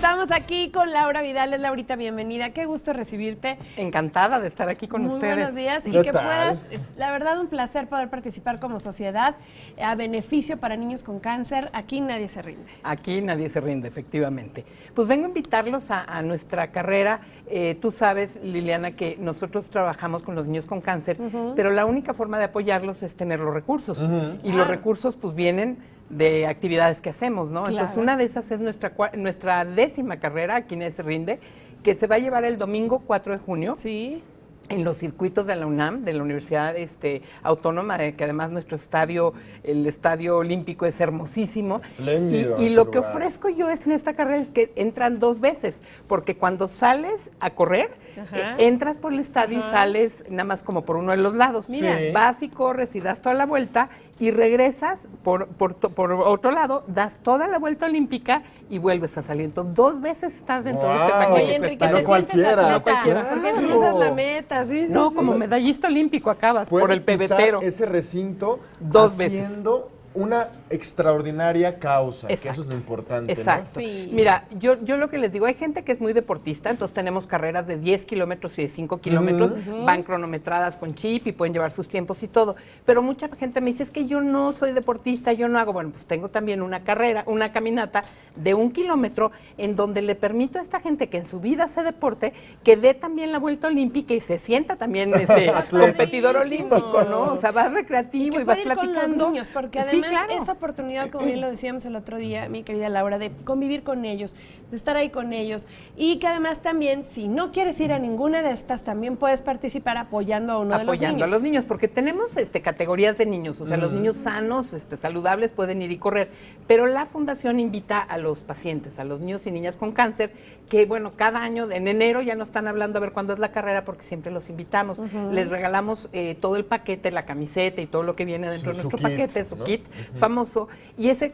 Estamos aquí con Laura Vidales. Laurita, bienvenida. Qué gusto recibirte. Encantada de estar aquí con ustedes. Buenos días. Y que puedas, la verdad, un placer poder participar como sociedad a beneficio para niños con cáncer. Aquí nadie se rinde. Aquí nadie se rinde, efectivamente. Pues vengo a invitarlos a nuestra carrera. Tú sabes, Liliana, que nosotros trabajamos con los niños con cáncer, pero la única forma de apoyarlos es tener los recursos. Y los recursos pues vienen de actividades que hacemos, ¿no? Claro. Entonces una de esas es nuestra 10ª carrera, Aquí nadie se rinde, que se va a llevar el domingo 4 de junio. Sí. En los circuitos de la UNAM, de la Universidad Autónoma, que además nuestro estadio, el Estadio Olímpico, es hermosísimo. Espléndido. Y lo que ofrezco yo en esta carrera es que entran 2 veces, porque cuando sales a correr, entras por el estadio y sales nada más como por uno de los lados. Mira. Sí. Vas y corres y das toda la vuelta y regresas por otro lado, das toda la vuelta olímpica y vuelves a salir. Entonces, 2 veces estás dentro de este Wow. paquete. Oye, Enrique, No te cualquiera. sientes atleta, No cualquiera. porque Claro. cruzas la meta, sí. No, sí, como sí. medallista olímpico acabas por Puedes el pebetero. pisar ese recinto 2 veces. haciendo una extraordinaria causa, que eso Exacto. es lo importante, Exacto. ¿no? Sí. Mira, yo lo que les digo, hay gente que es muy deportista, entonces tenemos carreras de 10 kilómetros y de 5 kilómetros, van cronometradas con chip y pueden llevar sus tiempos y todo, pero mucha gente me dice, es que yo no soy deportista, yo no hago, bueno, pues tengo también una carrera, una caminata de 1 kilómetro en donde le permito a esta gente que en su vida hace deporte, que dé también la vuelta olímpica y se sienta también competidor olímpico, ¿no? O sea, vas recreativo que y vas puede ir con platicando. los niños, porque Sí, además claro. esa oportunidad, como bien lo decíamos el otro día, mi querida Laura, de convivir con ellos, de estar ahí con ellos, y que además también, si no quieres ir a ninguna de estas, también puedes participar apoyando a uno de los niños. Apoyando a los niños, porque tenemos categorías de niños, o sea, los niños sanos, saludables pueden ir y correr, pero la fundación invita a los pacientes, a los niños y niñas con cáncer, que bueno, cada año, en enero ya nos están hablando a ver cuándo es la carrera, porque siempre los invitamos, les regalamos todo el paquete, la camiseta y todo lo que viene dentro de Su nuestro kit, paquete, su ¿no? kit famoso, y ese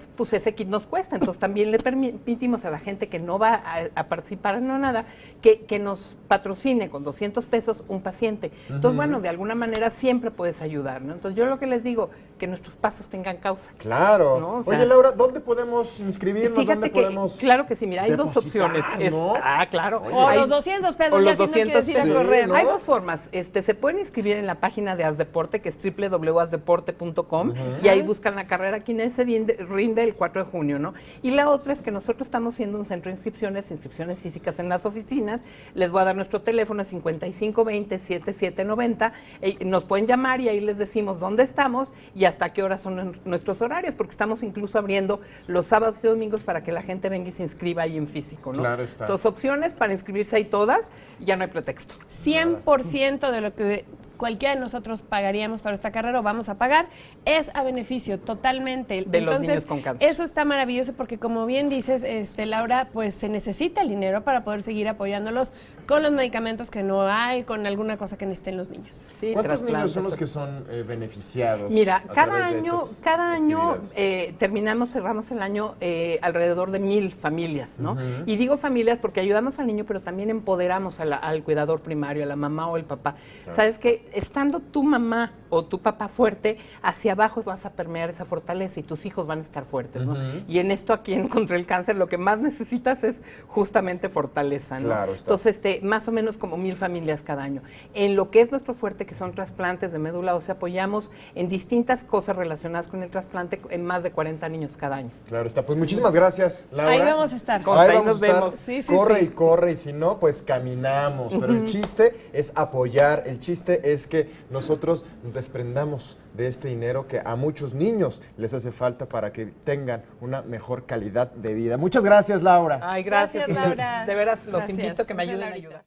kit nos cuesta, entonces también le permitimos a la gente que no va a participar en nada, que nos patrocine con 200 pesos un paciente. Entonces, bueno, de alguna manera siempre puedes ayudar, ¿no? Entonces, yo lo que les digo, que nuestros pasos tengan causa. Claro. ¿No? O sea, oye, Laura, ¿dónde podemos inscribirnos? Fíjate ¿Dónde que, podemos claro que sí, mira, hay 2 depositar, opciones. ¿no? Claro. O Hay- los 200 pesos, o ya los si no quieres 200 ir a pesos. correr. Sí, ¿no? Hay 2 formas. Se pueden inscribir en la página de Asdeporte, que es www.asdeporte.com, y ahí buscan la carrera Aquí nadie se rinde el 4 de junio, ¿no? Y la otra es que nosotros estamos siendo un centro de inscripciones físicas en las oficinas. Les voy a dar nuestro teléfono, 5520-7790. Nos pueden llamar y ahí les decimos dónde estamos y hasta qué horas son nuestros horarios, porque estamos incluso abriendo los sábados y domingos para que la gente venga y se inscriba ahí en físico, ¿no? Claro está. Entonces, opciones para inscribirse ahí todas, ya no hay pretexto. 100% de lo que cualquiera de nosotros pagaríamos para esta carrera o vamos a pagar es a beneficio totalmente De los niños con cáncer. Eso está maravilloso porque, como bien dices, Laura, pues se necesita el dinero para poder seguir apoyándolos con los medicamentos que no hay, con alguna cosa que necesiten los niños. Sí, ¿Cuántos niños trasplantes, son los que son beneficiados? Mira, a cada través de año, estas cada año actividades? cerramos el año alrededor de 1000 familias, ¿no? Y digo familias porque ayudamos al niño, pero también empoderamos al cuidador primario, a la mamá o el papá. Claro. Sabes que estando tu mamá o tu papá fuerte, hacia abajo vas a permear esa fortaleza y tus hijos van a estar fuertes, ¿no? Y en esto aquí en Contra el Cáncer lo que más necesitas es justamente fortaleza, ¿no? Claro está. Entonces, más o menos como 1000 familias cada año. En lo que es nuestro fuerte, que son trasplantes de médula ósea, apoyamos en distintas cosas relacionadas con el trasplante en más de 40 niños cada año. Claro está. Pues muchísimas gracias, Laura. Ahí vamos a estar. Contra, Ahí ahí vamos nos a estar. vemos. Sí, sí, corre sí. y corre, y si no, pues caminamos. Pero el chiste es apoyar, el chiste es que nosotros desprendamos de este dinero que a muchos niños les hace falta para que tengan una mejor calidad de vida. Muchas gracias, Laura. Ay, gracias. Gracias, Y Laura. de veras los Gracias. invito a que me Gracias, ayuden a Laurita. ayudar.